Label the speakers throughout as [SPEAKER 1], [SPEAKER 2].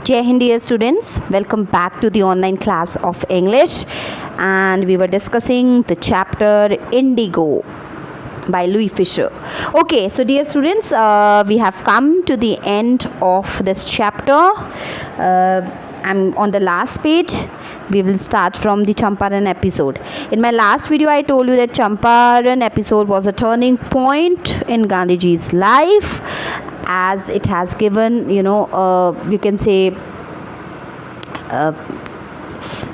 [SPEAKER 1] Jai Hind, dear students. Welcome back to the online class of English, and we were discussing the chapter Indigo by Louis Fisher. Okay, so dear students, we have come to the end of this chapter. I'm on the last page. We will start from the Champaran episode. In my last video, I told you that Champaran episode was a turning point in Gandhiji's life, as it has given, you can say,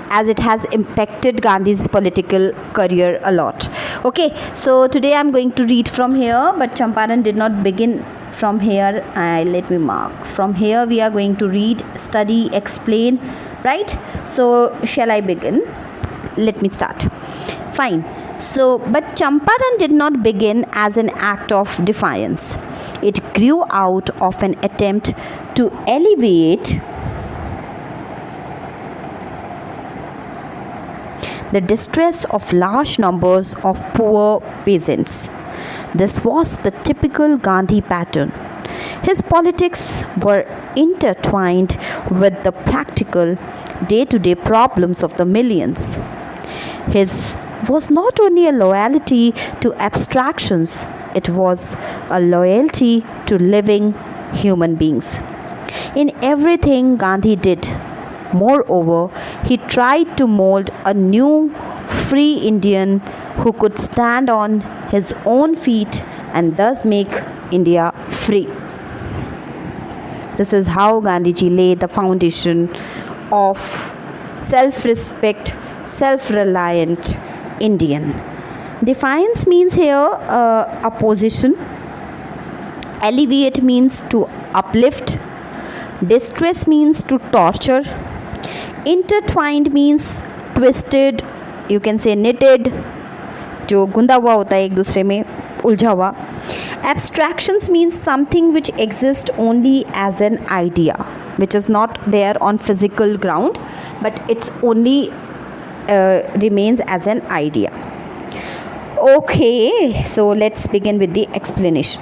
[SPEAKER 1] as it has impacted Gandhi's political career a lot. Okay, so today I'm going to read from here, but Champaran did not begin from here. Let me mark. From here we are going to read, study, explain, right? So shall I begin? Let me start. Fine. So, but Champaran did not begin as an act of defiance. It grew out of an attempt to alleviate the distress of large numbers of poor peasants. This was the typical Gandhi pattern. His politics were intertwined with the practical, day-to-day problems of the millions. His was not only a loyalty to abstractions, it was a loyalty to living human beings. In everything Gandhi did, moreover, he tried to mold a new, free Indian who could stand on his own feet and thus make India free. This is how Gandhiji laid the foundation of self-respect, self-reliant Indian. Defiance means here opposition. Alleviate means to uplift. Distress means to torture. Intertwined means twisted, you can say knitted, जो गुंदा हुआ होता है एक दूसरे में उलझा हुआ. Abstractions means something which exists only as an idea, which is not there on physical ground, but it's only remains as an idea. Okay, so let's begin with the explanation.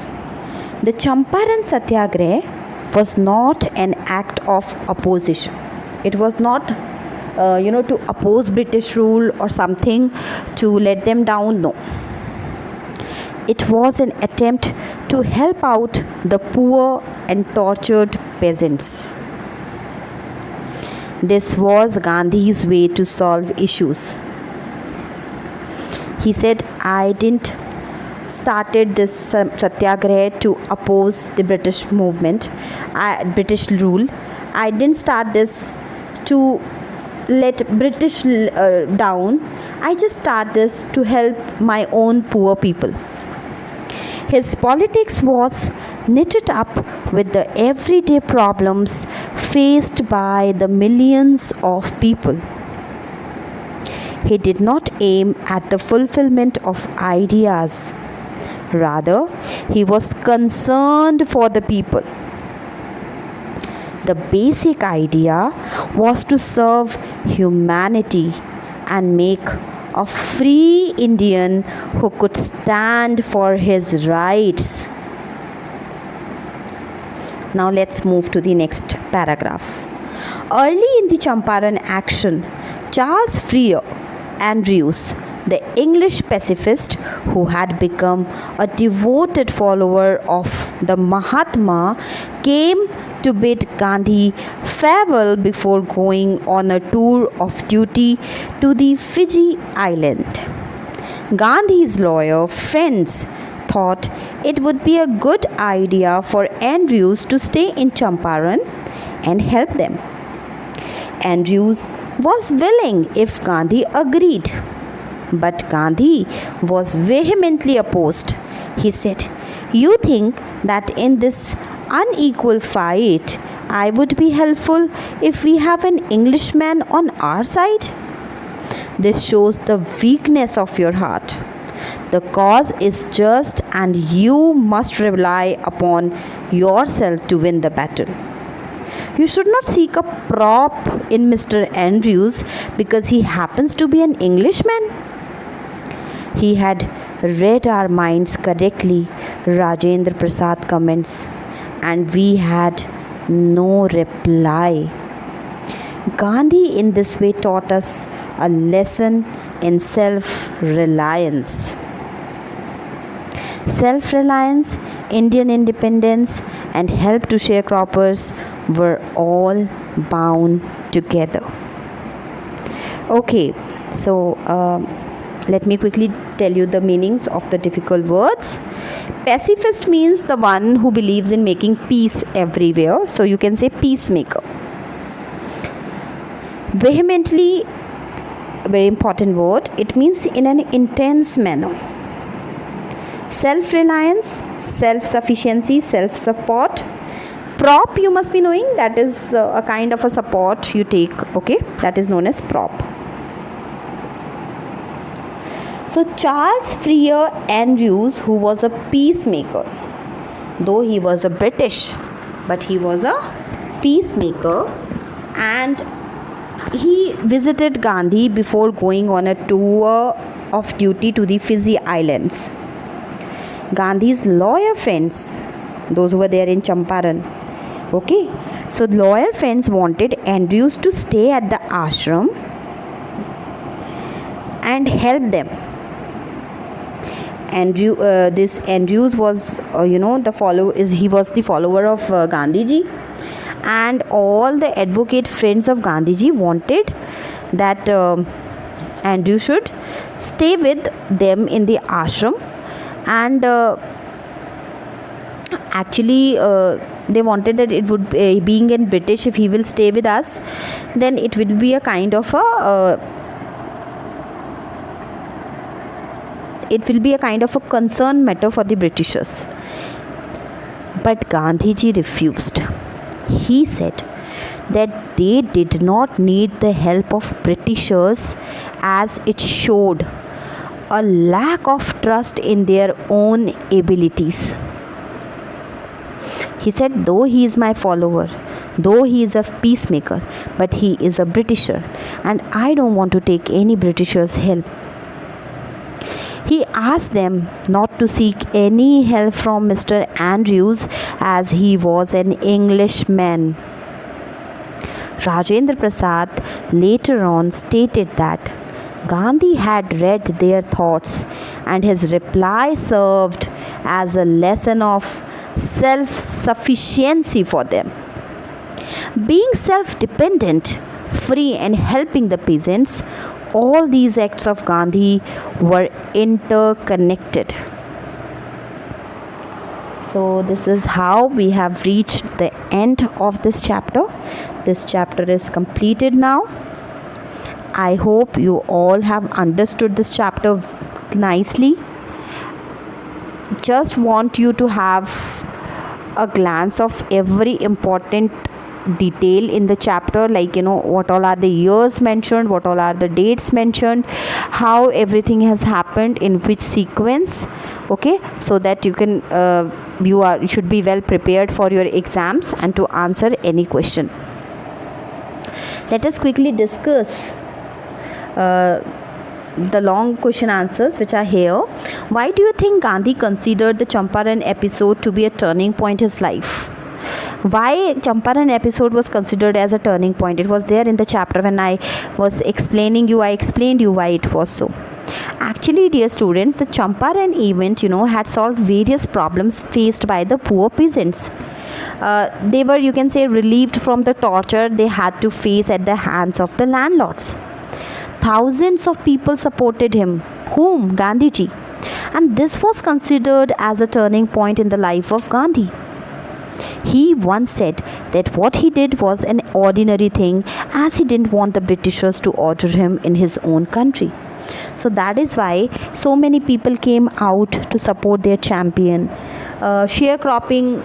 [SPEAKER 1] The Champaran Satyagraha was not an act of opposition. It was not, to oppose British rule or something to let them down. No. It was an attempt to help out the poor and tortured peasants. This was Gandhi's way to solve issues. He said, I didn't started this satyagraha to oppose the British movement, British rule. I didn't start this to let British down. I just start this to help my own poor people. His politics was knitted up with the everyday problems faced by the millions of people. He did not aim at the fulfillment of ideas. Rather, he was concerned for the people. The basic idea was to serve humanity and make a free Indian who could stand for his rights. Now let's move to the next paragraph. Early in the Champaran action, Charles Freer Andrews, the English pacifist who had become a devoted follower of the Mahatma, came to bid Gandhi farewell before going on a tour of duty to the Fiji island. Gandhi's loyal friends thought it would be a good idea for Andrews to stay in Champaran and help them. Andrews was willing if Gandhi agreed. But Gandhi was vehemently opposed. He said, "You think that in this unequal fight, I would be helpful if we have an Englishman on our side? This shows the weakness of your heart. The cause is just and you must rely upon yourself to win the battle. You should not seek a prop in Mr. Andrews because he happens to be an Englishman." He had read our minds correctly, Rajendra Prasad comments, and we had no reply. Gandhi in this way taught us a lesson in self-reliance. Self-reliance, Indian independence, and help to sharecroppers were all bound together. Okay, so let me quickly tell you the meanings of the difficult words. Pacifist means the one who believes in making peace everywhere. So you can say peacemaker. Vehemently, a very important word. It means in an intense manner. Self-reliance, self-sufficiency, self-support. Prop, you must be knowing, that is a kind of a support you take, okay, that is known as prop. So Charles Freer Andrews, who was a peacemaker, though he was a British, but he was a peacemaker, and he visited Gandhi before going on a tour of duty to the Fiji Islands. Gandhi's lawyer friends, those who were there in Champaran, okay, so lawyer friends wanted Andrews to stay at the ashram and help them. This Andrews was he was the follower of Gandhiji, and all the advocate friends of Gandhiji wanted that Andrew should stay with them in the ashram, and they wanted that it would being in British, if he will stay with us, then it will be a kind of a concern matter for the Britishers. But Gandhiji refused. He said that they did not need the help of Britishers, as it showed a lack of trust in their own abilities. He said, though he is my follower, though he is a peacemaker, but he is a Britisher, and I don't want to take any Britishers' help. He asked them not to seek any help from Mr. Andrews, as he was an Englishman. Rajendra Prasad later on stated that Gandhi had read their thoughts, and his reply served as a lesson of self-sufficiency for them. Being self-dependent, free, and helping the peasants, all these acts of Gandhi were interconnected. So this is how we have reached the end of this chapter. This chapter is completed now. I hope you all have understood this chapter nicely. Just want you to have a glance of every important detail in the chapter, like what all are the years mentioned, what all are the dates mentioned, how everything has happened, in which sequence, okay, so that you can you should be well prepared for your exams and to answer any question. Let us quickly discuss the long question answers which are here. Why do you think Gandhi considered the Champaran episode to be a turning point in his life? Why Champaran episode was considered as a turning point? It was there in the chapter when I was explaining you. I explained you why it was so. Actually, dear students, the Champaran event, had solved various problems faced by the poor peasants. They were, you can say, relieved from the torture they had to face at the hands of the landlords. Thousands of people supported him. Whom? Gandhiji. And this was considered as a turning point in the life of Gandhi. He once said that what he did was an ordinary thing, as he didn't want the Britishers to order him in his own country. So that is why so many people came out to support their champion. Sharecropping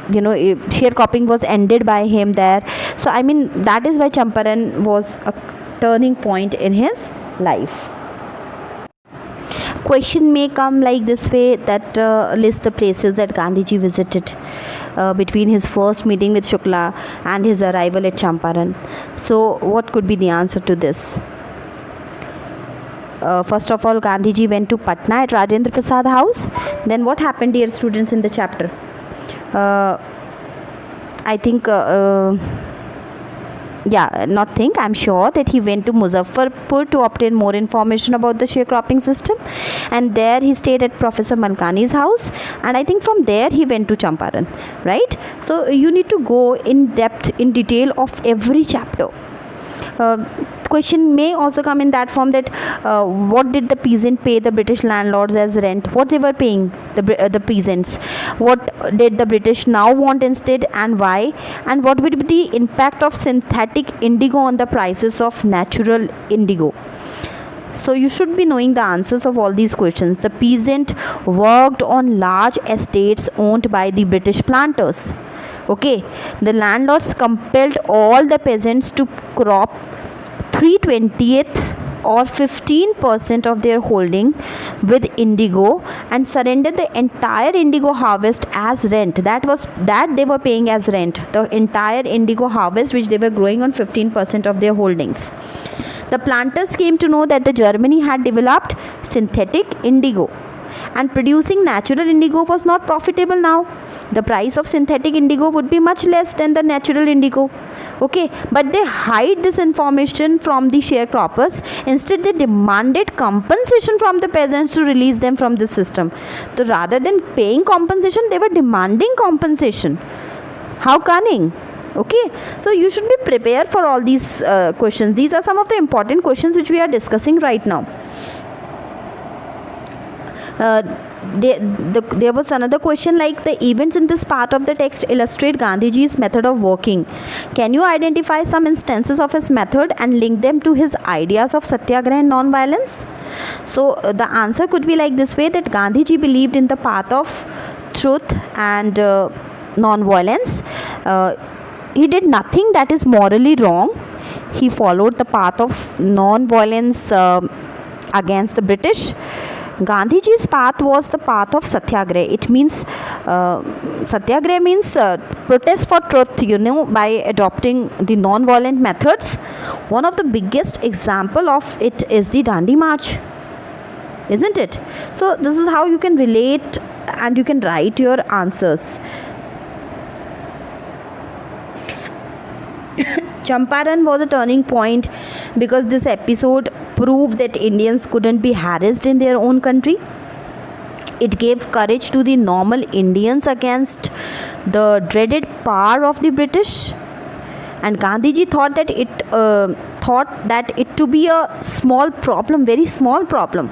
[SPEAKER 1] sharecropping was ended by him there. So that is why Champaran was a turning point in his life. Question may come like this way, that list the places that Gandhiji visited between his first meeting with Shukla and his arrival at Champaran. So what could be the answer to this? First of all, Gandhiji went to Patna at Rajendra Prasad house. Then what happened, dear students, in the chapter? uh, I think I'm sure that he went to Muzaffarpur to obtain more information about the sharecropping system, and there he stayed at Professor Malkani's house, and I think from there he went to Champaran, right? So you need to go in depth, in detail of every chapter. Question may also come in that form that what did the peasant pay the British landlords as rent? What they were paying the peasants? What did the British now want instead, and why? And what would be the impact of synthetic indigo on the prices of natural indigo? So you should be knowing the answers of all these questions. The peasant worked on large estates owned by the British planters. Okay, the landlords compelled all the peasants to crop 3/20th or 15% of their holding with indigo and surrendered the entire indigo harvest as rent. That they were paying as rent, the entire indigo harvest which they were growing on 15% of their holdings. The planters came to know that the Germany had developed synthetic indigo, and producing natural indigo was not profitable now. The price of synthetic indigo would be much less than the natural indigo. Okay, but they hide this information from the sharecroppers. Instead, they demanded compensation from the peasants to release them from this system. So rather than paying compensation, they were demanding compensation. How cunning! Okay, so you should be prepared for all these questions. These are some of the important questions which we are discussing right now. There was another question like, the events in this part of the text illustrate Gandhiji's method of working. Can you identify some instances of his method and link them to his ideas of satyagraha and non-violence? So the answer could be like this way, that Gandhiji believed in the path of truth and non-violence. He did nothing that is morally wrong. He followed the path of non-violence against the British. Gandhiji's path was the path of satyagraha. It means satyagraha means protest for truth, by adopting the non-violent methods. One of the biggest example of it is the Dandi March, isn't it? So this is how you can relate and you can write your answers. Champaran was a turning point because this episode proved that Indians couldn't be harassed in their own country. It gave courage to the normal Indians against the dreaded power of the British. And Gandhiji thought that it to be a small problem, very small problem.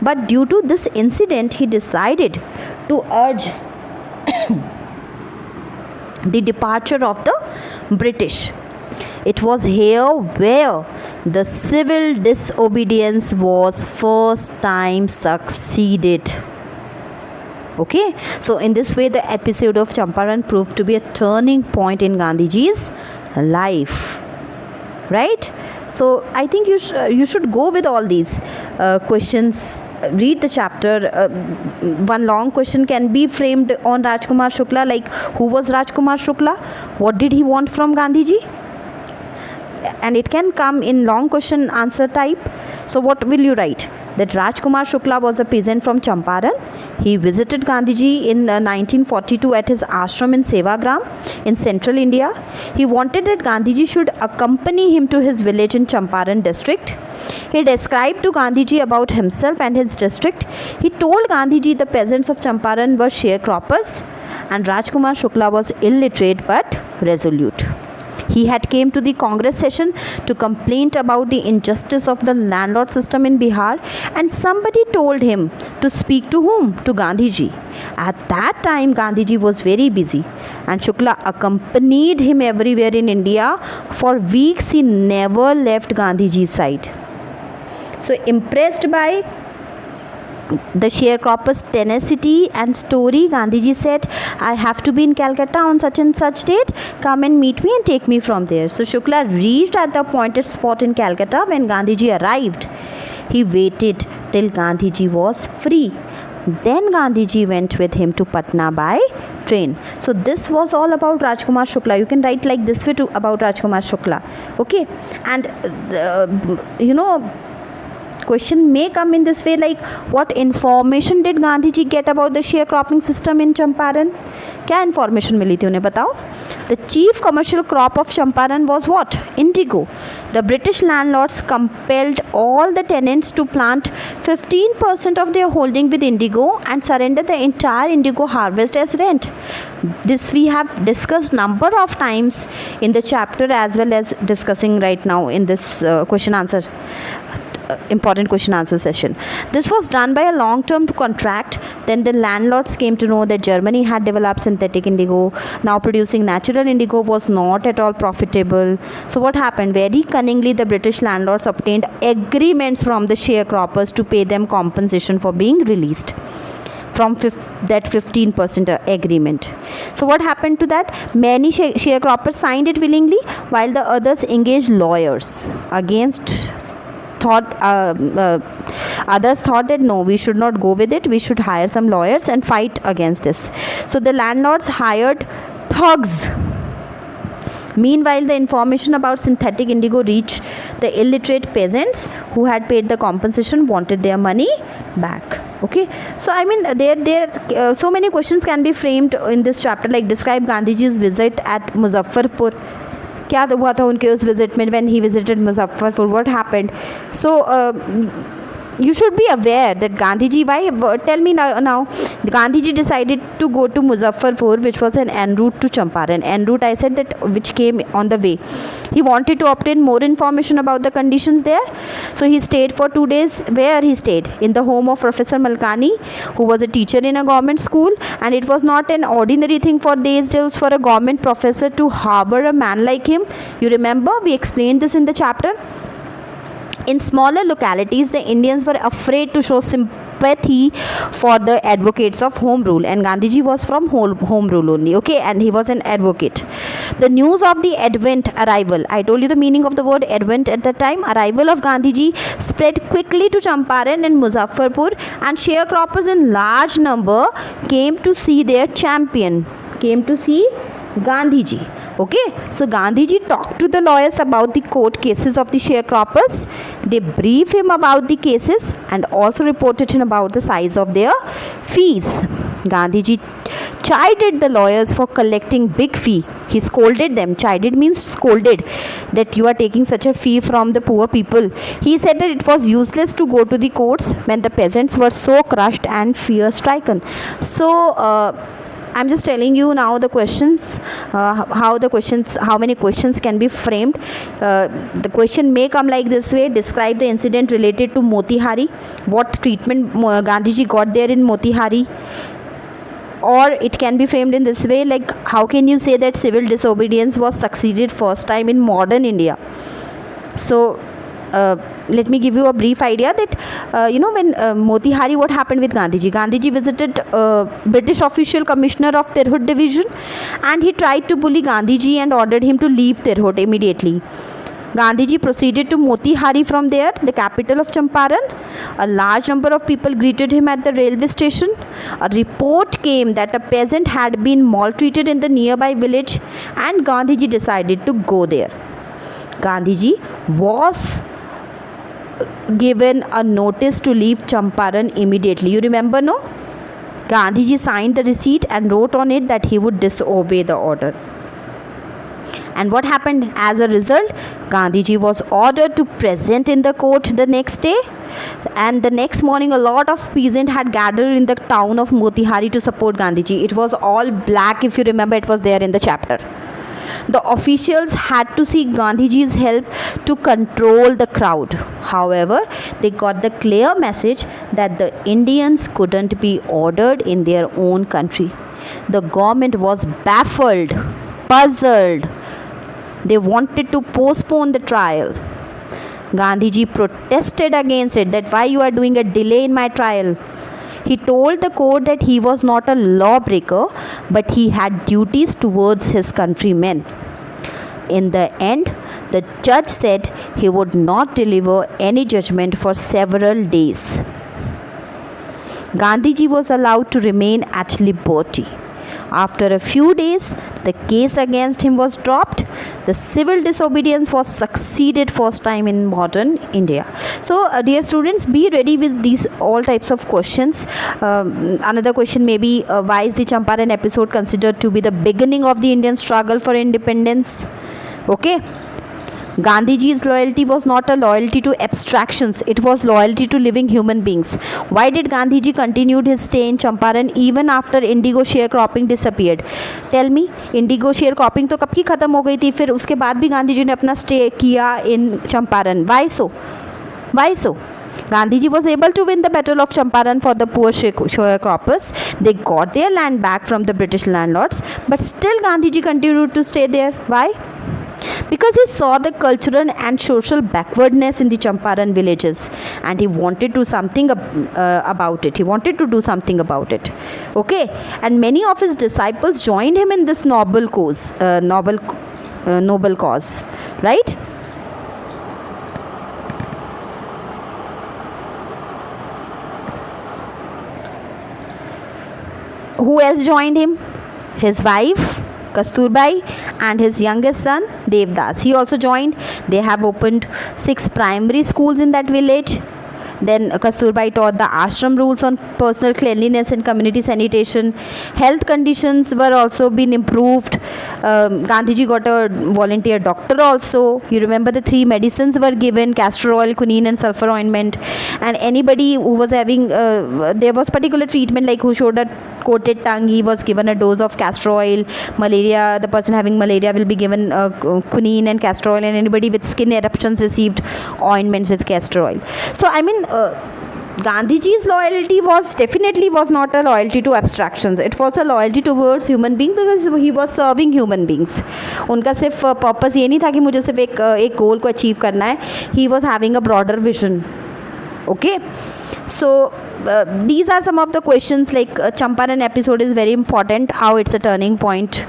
[SPEAKER 1] But due to this incident, he decided to urge the departure of the British. It was here where the civil disobedience was first time succeeded. Okay, so in this way the episode of Champaran proved to be a turning point in Gandhiji's life, right? So I think you should go with all these questions. Read the chapter. One long question can be framed on Rajkumar Shukla, like, who was Rajkumar Shukla? What did he want from Gandhiji? And it can come in long question answer type. So what will you write? That Rajkumar Shukla was a peasant from Champaran. He visited Gandhiji in 1942 at his ashram in Sevagram in central India. He wanted that Gandhiji should accompany him to his village in Champaran district. He described to Gandhiji about himself and his district. He told Gandhiji the peasants of Champaran were sharecroppers and Rajkumar Shukla was illiterate but resolute. He had came to the Congress session to complain about the injustice of the landlord system in Bihar, and somebody told him to speak to whom? To Gandhiji. At that time, Gandhiji was very busy, and Shukla accompanied him everywhere in India. For weeks, he never left Gandhiji's side. So, impressed by the sharecropper's tenacity and story, Gandhiji said, I have to be in Calcutta on such and such date. Come and meet me and take me from there. So Shukla reached at the appointed spot in Calcutta. When Gandhiji arrived, he waited till Gandhiji was free. Then Gandhiji went with him to Patna by train. So this was all about Rajkumar Shukla. You can write like this way about Rajkumar Shukla. Okay, and question may come in this way, like, what information did Gandhiji get about the sharecropping system in Champaran? क्या information मिली थी उन्हें बताओ. The chief commercial crop of Champaran was what? Indigo. The British landlords compelled all the tenants to plant 15% of their holding with indigo and surrender the entire indigo harvest as rent. This we have discussed number of times in the chapter as well as discussing right now in this question answer. Important question answer session. This was done by a long term contract. Then the landlords came to know that Germany had developed synthetic indigo. Now producing natural indigo was not at all profitable. So what happened? Very cunningly the British landlords obtained agreements from the sharecroppers to pay them compensation for being released from that 15% agreement. So what happened to that? Many sharecroppers signed it willingly, while the others engaged lawyers against others thought that no, we should not go with it, we should hire some lawyers and fight against this. So the landlords hired thugs. Meanwhile, the information about synthetic indigo reached the illiterate peasants who had paid the compensation, wanted their money back. Okay, so I mean there so many questions can be framed in this chapter, like describe Gandhiji's visit at Muzaffarpur. क्या हुआ था उनके उस visit में, when he visited Muzaffarpur, what happened? So you should be aware that Gandhiji, why, tell me now, Gandhiji decided to go to Muzaffarpur, which was an en route to Champaran. En route, I said that, which came on the way. He wanted to obtain more information about the conditions there. So he stayed for 2 days. Where he stayed? In the home of Professor Malkani, who was a teacher in a government school. And it was not an ordinary thing for these days for a government professor to harbor a man like him. You remember, we explained this in the chapter. In smaller localities, the Indians were afraid to show sympathy for the advocates of home rule, and Gandhiji was from home rule only, okay, and he was an advocate. The news of the arrival, I told you the meaning of the word advent at the time, arrival of Gandhiji spread quickly to Champaran and Muzaffarpur, and sharecroppers in large number came to see their champion, came to see Gandhiji. Okay, so Gandhiji talked to the lawyers about the court cases of the sharecroppers. They briefed him about the cases and also reported him about the size of their fees. Gandhiji chided the lawyers for collecting big fee. He scolded them. Chided means scolded, that you are taking such a fee from the poor people. He said that it was useless to go to the courts when the peasants were so crushed and fear stricken. So I'm just telling you now the questions, how many questions can be framed. The question may come like this way: describe the incident related to Motihari. What treatment Gandhiji got there in Motihari? Or it can be framed in this way, like how can you say that civil disobedience was succeeded first time in modern India? So let me give you a brief idea that when Motihari, what happened with Gandhiji? Gandhiji visited British official commissioner of Tirhut division, and he tried to bully Gandhiji and ordered him to leave Tirhut immediately. Gandhiji proceeded to Motihari from there, the capital of Champaran. A large number of people greeted him at the railway station. A report came that a peasant had been maltreated in the nearby village, and Gandhiji decided to go there. Gandhiji was given a notice to leave Champaran immediately. You remember, no? Gandhiji signed the receipt and wrote on it that he would disobey the order. And what happened as a result? Gandhiji was ordered to present in the court the next day, and the next morning a lot of peasants had gathered in the town of Motihari to support Gandhiji. It was all black, if you remember, it was there in the chapter. The officials had to seek Gandhiji's help to control the crowd. However, they got the clear message that the Indians couldn't be ordered in their own country. The government was baffled, puzzled. They wanted to postpone the trial. Gandhiji protested against it, that why you are doing a delay in my trial. He told the court that he was not a lawbreaker, but he had duties towards his countrymen. In the end, the judge said he would not deliver any judgment for several days. Gandhiji was allowed to remain at liberty. After a few days, the case against him was dropped. The civil disobedience was succeeded first time in modern India. So, dear students, be ready with these all types of questions. Another question may be, why is the Champaran episode considered to be the beginning of the Indian struggle for independence? Okay. Gandhiji's loyalty was not a loyalty to abstractions, it was loyalty to living human beings. Why did Gandhiji continued his stay in Champaran even after indigo sharecropping disappeared? Tell me, indigo sharecropping तो कब की ख़त्म हो गई थी, फिर उसके बाद भी गांधी जी ने अपना स्टे किया इन Champaran. Why so? Why so? Gandhiji was able to win the battle of Champaran for the poor sharecroppers. They got their land back from the British landlords, but still Gandhiji continued to stay there. Why? Because he saw the cultural and social backwardness in the Champaran villages, and he wanted to do something about it. He wanted to do something about it. Okay, and many of his disciples joined him in this noble cause, noble cause, right? Who else joined him? His wife Kasturbai and his youngest son Devdas. He also joined. They have opened 6 primary schools in that village. Then Kasturbai taught the ashram rules on personal cleanliness and community sanitation. Health conditions were also been improved. Gandhiji got a volunteer doctor also. You remember the 3 medicines were given: castor oil, quinine and sulfur ointment. And anybody who was having, there was particular treatment, like who showed a coated tongue, he was given a dose of castor oil. Malaria, the person having malaria will be given quinine and castor oil, and anybody with skin eruptions received ointments with castor oil. So I mean, Gandhiji's loyalty was definitely was not a loyalty to abstractions. It was a loyalty towards human being, because he was serving human beings. उनका सिर्फ purpose ये नहीं था कि मुझे सिर्फ एक गोल को अचीव करना है. He was having a broader vision. Okay, so these are some of the questions. Like Champaran episode is very important, how it's a turning point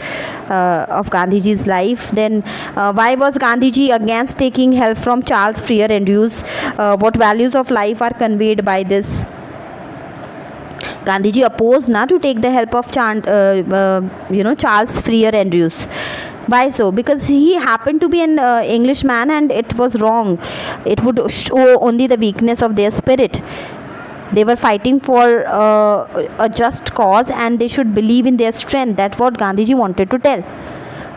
[SPEAKER 1] of Gandhiji's life. Then why was Gandhiji against taking help from Charles Freer Andrews? What values of life are conveyed by this? Gandhiji opposed to take the help of Charles Freer Andrews. Why so? Because he happened to be an Englishman, and it was wrong. It would show only the weakness of their spirit. They were fighting for a just cause, and they should believe in their strength. That's what Gandhiji wanted to tell.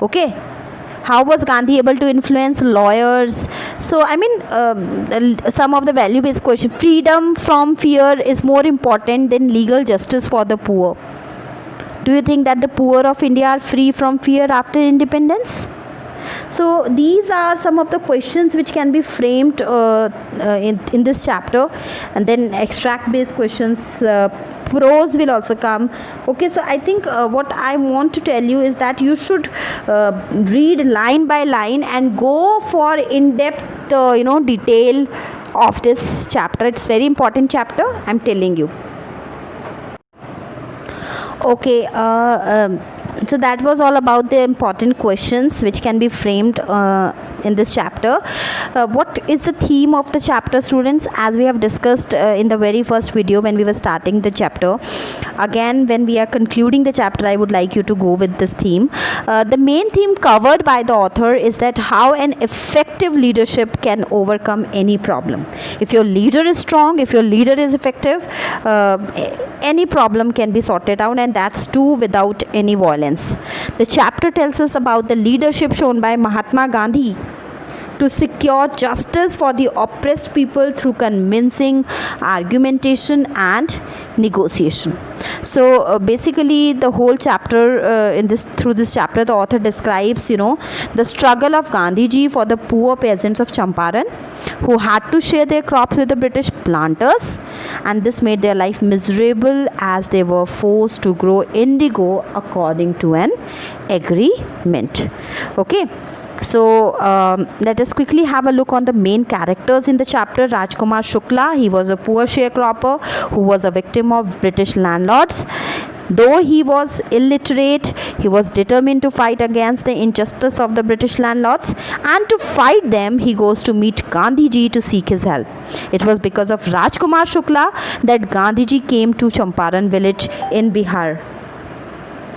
[SPEAKER 1] Okay. How was Gandhi able to influence lawyers? So, I mean, some of the value-based questions. Freedom from fear is more important than legal justice for the poor. Do you think that the poor of India are free from fear after independence? So these are some of the questions which can be framed in this chapter. And then extract based questions, prose will also come. Okay, so I think what I want to tell you is that you should read line by line and go for in-depth detail of this chapter. It's very important chapter, I'm telling you. Okay, so that was all about the important questions which can be framed in this chapter. What is the theme of the chapter, students? As we have discussed in the very first video when we were starting the chapter, again when we are concluding the chapter, I would like you to go with this theme. The main theme covered by the author is that how an effective leadership can overcome any problem. If your leader is strong, if your leader is effective, any problem can be sorted out, and that's too without any violence. The chapter tells us about the leadership shown by Mahatma Gandhi to secure justice for the oppressed people through convincing argumentation and negotiation. So basically the whole chapter through this chapter the author describes the struggle of Gandhiji for the poor peasants of Champaran who had to share their crops with the British planters, and this made their life miserable as they were forced to grow indigo according to an agreement. Okay. So let us quickly have a look on the main characters in the chapter. Rajkumar Shukla, he was a poor sharecropper who was a victim of British landlords. Though he was illiterate, he was determined to fight against the injustice of the British landlords, and to fight them he goes to meet Gandhiji to seek his help. It was because of Rajkumar Shukla that Gandhiji came to Champaran village in Bihar.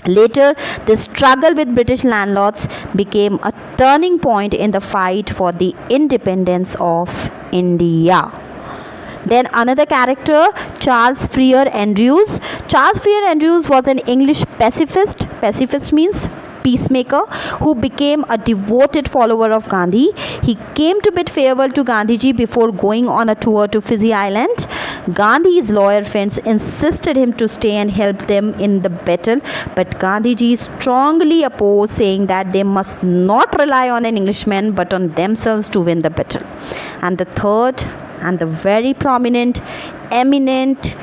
[SPEAKER 1] Later, this struggle with British landlords became a turning point in the fight for the independence of India. Then another character, Charles Freer Andrews. Charles Freer Andrews was an English pacifist. Pacifist means peacemaker, who became a devoted follower of Gandhi. He came to bid farewell to Gandhiji before going on a tour to Fiji Island. Gandhi's lawyer friends insisted him to stay and help them in the battle, but Gandhiji strongly opposed, saying that they must not rely on an Englishman but on themselves to win the battle. And the third and the very prominent, eminent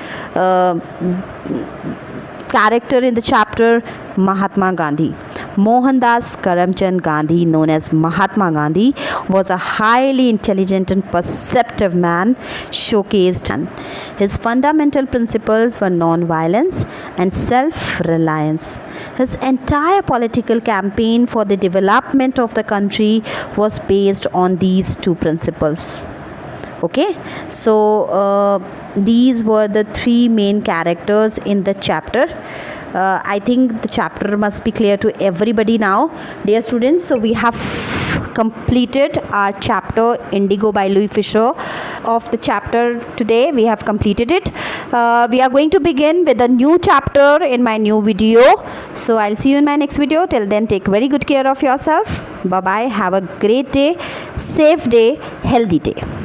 [SPEAKER 1] character in the chapter, Mahatma Gandhi. Mohandas Karamchand Gandhi, known as Mahatma Gandhi, was a highly intelligent and perceptive man, showcased and his fundamental principles were non-violence and self-reliance. His entire political campaign for the development of the country was based on these two principles. Okay, so these were the three main characters in the chapter. I think the chapter must be clear to everybody now, dear students. So we have completed our chapter Indigo by Louis Fisher. Of the chapter today, we have completed it. We are going to begin with a new chapter in my new video. So I'll see you in my next video. Till then, take very good care of yourself. Bye bye. Have a great day, safe day, healthy day.